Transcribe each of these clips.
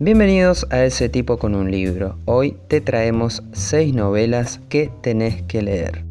Bienvenidos a Ese Tipo con un Libro. Hoy te traemos 6 novelas que tenés que leer.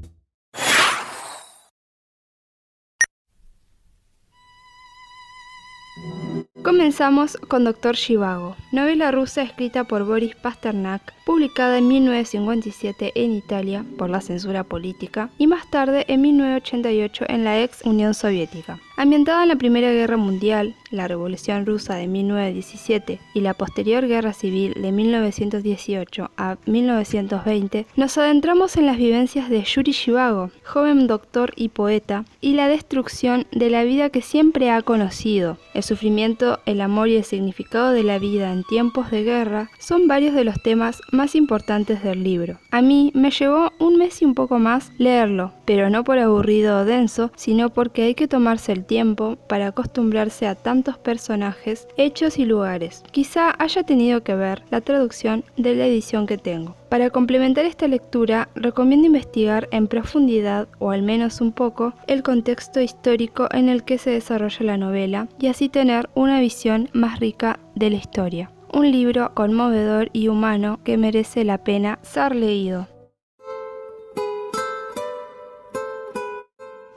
Comenzamos con Dr. Zhivago, novela rusa escrita por Boris Pasternak, publicada en 1957 en Italia por la censura política y más tarde en 1988 en la ex Unión Soviética. Ambientada en la Primera Guerra Mundial, la Revolución Rusa de 1917 y la posterior Guerra Civil de 1918 a 1920, nos adentramos en las vivencias de Yuri Zhivago, joven doctor y poeta, y la destrucción de la vida que siempre ha conocido. El sufrimiento, el amor y el significado de la vida en tiempos de guerra son varios de los temas más importantes del libro. A mí me llevó un mes y un poco más leerlo, pero no por aburrido o denso, sino porque hay que tomarse el tiempo para acostumbrarse a tantos personajes, hechos y lugares. Quizá haya tenido que ver la traducción de la edición que tengo. Para complementar esta lectura, recomiendo investigar en profundidad, o al menos un poco, el contexto histórico en el que se desarrolla la novela y así tener una visión más rica de la historia. Un libro conmovedor y humano que merece la pena ser leído.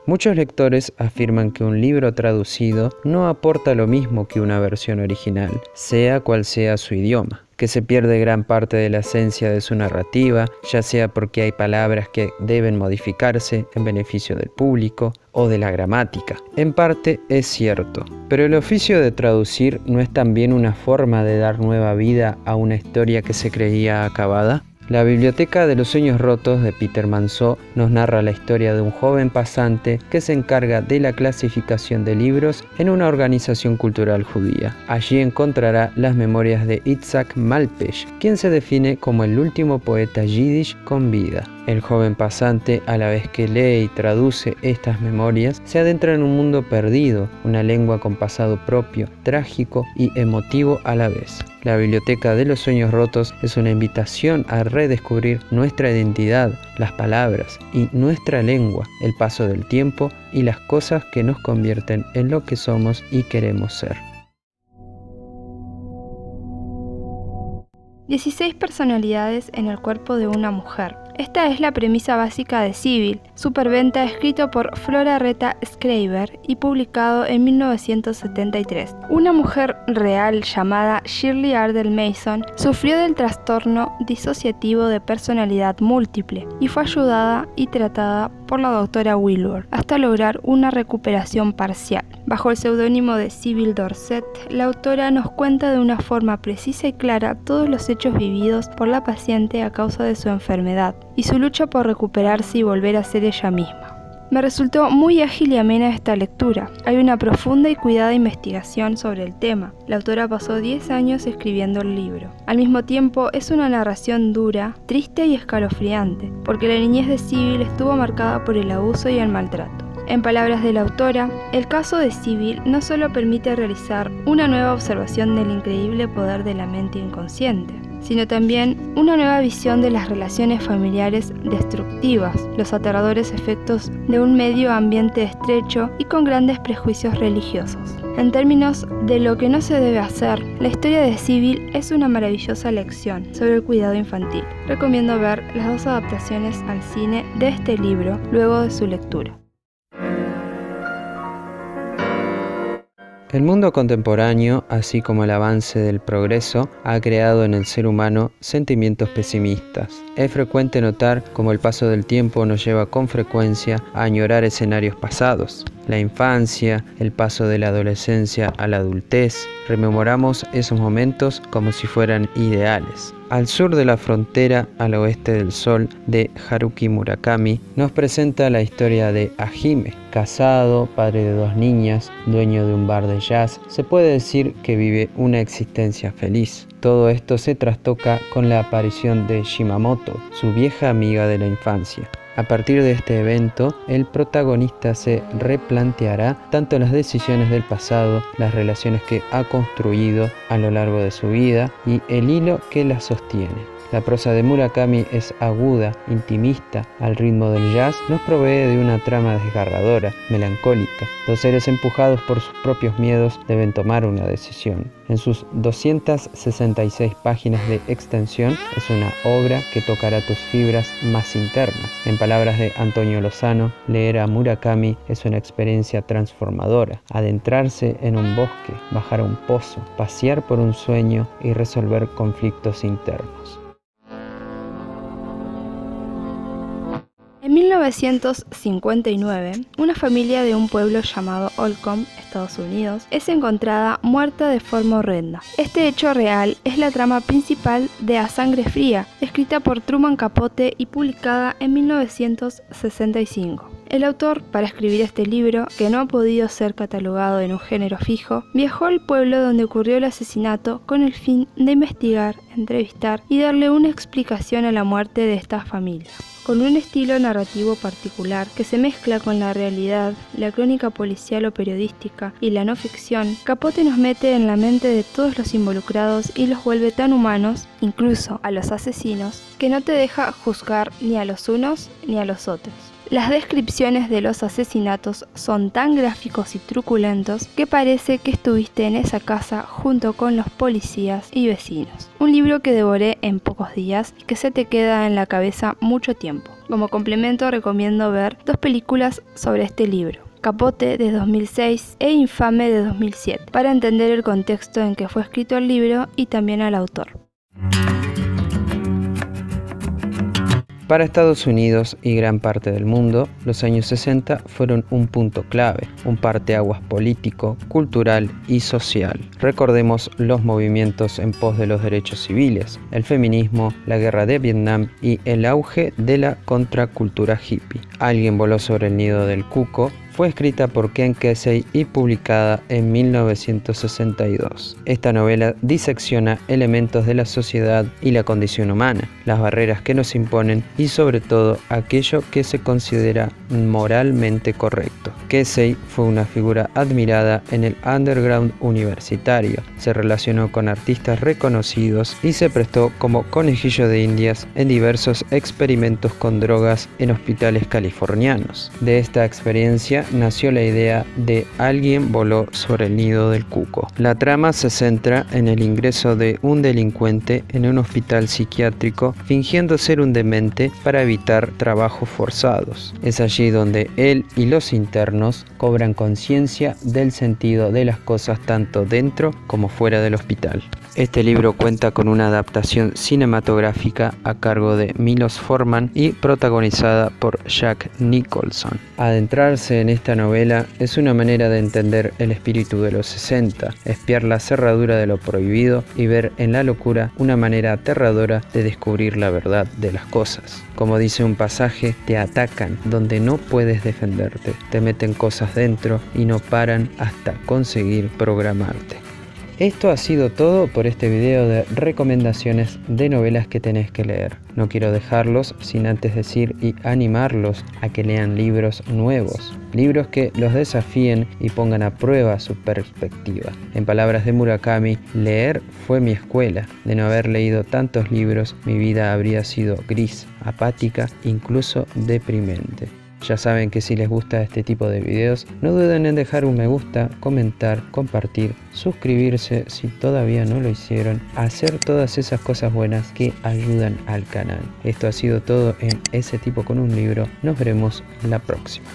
Muchos lectores afirman que un libro traducido no aporta lo mismo que una versión original, sea cual sea su idioma, que se pierde gran parte de la esencia de su narrativa, ya sea porque hay palabras que deben modificarse en beneficio del público o de la gramática. En parte es cierto, pero el oficio de traducir ¿no es también una forma de dar nueva vida a una historia que se creía acabada? La Biblioteca de los Sueños Rotos de Peter Manzó nos narra la historia de un joven pasante que se encarga de la clasificación de libros en una organización cultural judía. Allí encontrará las memorias de Itzhak Malpesh, quien se define como el último poeta yiddish con vida. El joven pasante, a la vez que lee y traduce estas memorias, se adentra en un mundo perdido, una lengua con pasado propio, trágico y emotivo a la vez. La Biblioteca de los Sueños Rotos es una invitación a redescubrir nuestra identidad, las palabras y nuestra lengua, el paso del tiempo y las cosas que nos convierten en lo que somos y queremos ser. 16 personalidades en el cuerpo de una mujer. Esta es la premisa básica de Sibyl, superventa escrito por Flora Reta Schreiber y publicado en 1973. Una mujer real llamada Shirley Ardell Mason sufrió del trastorno disociativo de personalidad múltiple y fue ayudada y tratada por la doctora Wilbur hasta lograr una recuperación parcial. Bajo el seudónimo de Sibyl Dorset, la autora nos cuenta de una forma precisa y clara todos los hechos vividos por la paciente a causa de su enfermedad y su lucha por recuperarse y volver a ser ella misma. Me resultó muy ágil y amena esta lectura. Hay una profunda y cuidada investigación sobre el tema. La autora pasó 10 años escribiendo el libro. Al mismo tiempo, es una narración dura, triste y escalofriante, porque la niñez de Sibyl estuvo marcada por el abuso y el maltrato. En palabras de la autora, el caso de Sibyl no solo permite realizar una nueva observación del increíble poder de la mente inconsciente, sino también una nueva visión de las relaciones familiares destructivas, los aterradores efectos de un medio ambiente estrecho y con grandes prejuicios religiosos. En términos de lo que no se debe hacer, la historia de Sibyl es una maravillosa lección sobre el cuidado infantil. Recomiendo ver las 2 adaptaciones al cine de este libro luego de su lectura. El mundo contemporáneo, así como el avance del progreso, ha creado en el ser humano sentimientos pesimistas. Es frecuente notar cómo el paso del tiempo nos lleva con frecuencia a añorar escenarios pasados. La infancia, el paso de la adolescencia a la adultez, rememoramos esos momentos como si fueran ideales. Al sur de la frontera, al oeste del sol, de Haruki Murakami, nos presenta la historia de Hajime. Casado, padre de 2 niñas, dueño de un bar de jazz, se puede decir que vive una existencia feliz. Todo esto se trastoca con la aparición de Shimamoto, su vieja amiga de la infancia. A partir de este evento, el protagonista se replanteará tanto las decisiones del pasado, las relaciones que ha construido a lo largo de su vida y el hilo que las sostiene. La prosa de Murakami es aguda, intimista, al ritmo del jazz, nos provee de una trama desgarradora, melancólica. Dos seres empujados por sus propios miedos deben tomar una decisión. En sus 266 páginas de extensión es una obra que tocará tus fibras más internas. En palabras de Antonio Lozano, leer a Murakami es una experiencia transformadora. Adentrarse en un bosque, bajar a un pozo, pasear por un sueño y resolver conflictos internos. En 1959, una familia de un pueblo llamado Holcomb, Estados Unidos, es encontrada muerta de forma horrenda. Este hecho real es la trama principal de A Sangre Fría, escrita por Truman Capote y publicada en 1965. El autor, para escribir este libro, que no ha podido ser catalogado en un género fijo, viajó al pueblo donde ocurrió el asesinato con el fin de investigar, entrevistar y darle una explicación a la muerte de esta familia. Con un estilo narrativo particular que se mezcla con la realidad, la crónica policial o periodística y la no ficción, Capote nos mete en la mente de todos los involucrados y los vuelve tan humanos, incluso a los asesinos, que no te deja juzgar ni a los unos ni a los otros. Las descripciones de los asesinatos son tan gráficos y truculentos que parece que estuviste en esa casa junto con los policías y vecinos. Un libro que devoré en pocos días y que se te queda en la cabeza mucho tiempo. Como complemento recomiendo ver 2 películas sobre este libro. Capote de 2006 e Infame de 2007, para entender el contexto en que fue escrito el libro y también al autor. Para Estados Unidos y gran parte del mundo, los años 60 fueron un punto clave, un parteaguas político, cultural y social. Recordemos los movimientos en pos de los derechos civiles, el feminismo, la guerra de Vietnam y el auge de la contracultura hippie. Alguien voló sobre el nido del cuco fue escrita por Ken Kesey y publicada en 1962. Esta novela disecciona elementos de la sociedad y la condición humana, las barreras que nos imponen y sobre todo aquello que se considera moralmente correcto. Kesey fue una figura admirada en el underground universitario, se relacionó con artistas reconocidos y se prestó como conejillo de indias en diversos experimentos con drogas en hospitales californianos. De esta experiencia nació la idea de Alguien voló sobre el nido del cuco. La trama se centra en el ingreso de un delincuente en un hospital psiquiátrico fingiendo ser un demente para evitar trabajos forzados. Es allí donde él y los internos cobran conciencia del sentido de las cosas tanto dentro como fuera del hospital. Este libro cuenta con una adaptación cinematográfica a cargo de Milos Forman y protagonizada por Jack Nicholson. Adentrarse en esta novela es una manera de entender el espíritu de los 60, espiar la cerradura de lo prohibido y ver en la locura una manera aterradora de descubrir la verdad de las cosas. Como dice un pasaje, te atacan donde no puedes defenderte, te meten cosas dentro y no paran hasta conseguir programarte. Esto ha sido todo por este video de recomendaciones de novelas que tenés que leer. No quiero dejarlos sin antes decir y animarlos a que lean libros nuevos, libros que los desafíen y pongan a prueba su perspectiva. En palabras de Murakami, leer fue mi escuela. De no haber leído tantos libros, mi vida habría sido gris, apática, incluso deprimente. Ya saben que si les gusta este tipo de videos, no duden en dejar un me gusta, comentar, compartir, suscribirse si todavía no lo hicieron, hacer todas esas cosas buenas que ayudan al canal. Esto ha sido todo en Ese tipo con un libro. Nos veremos la próxima.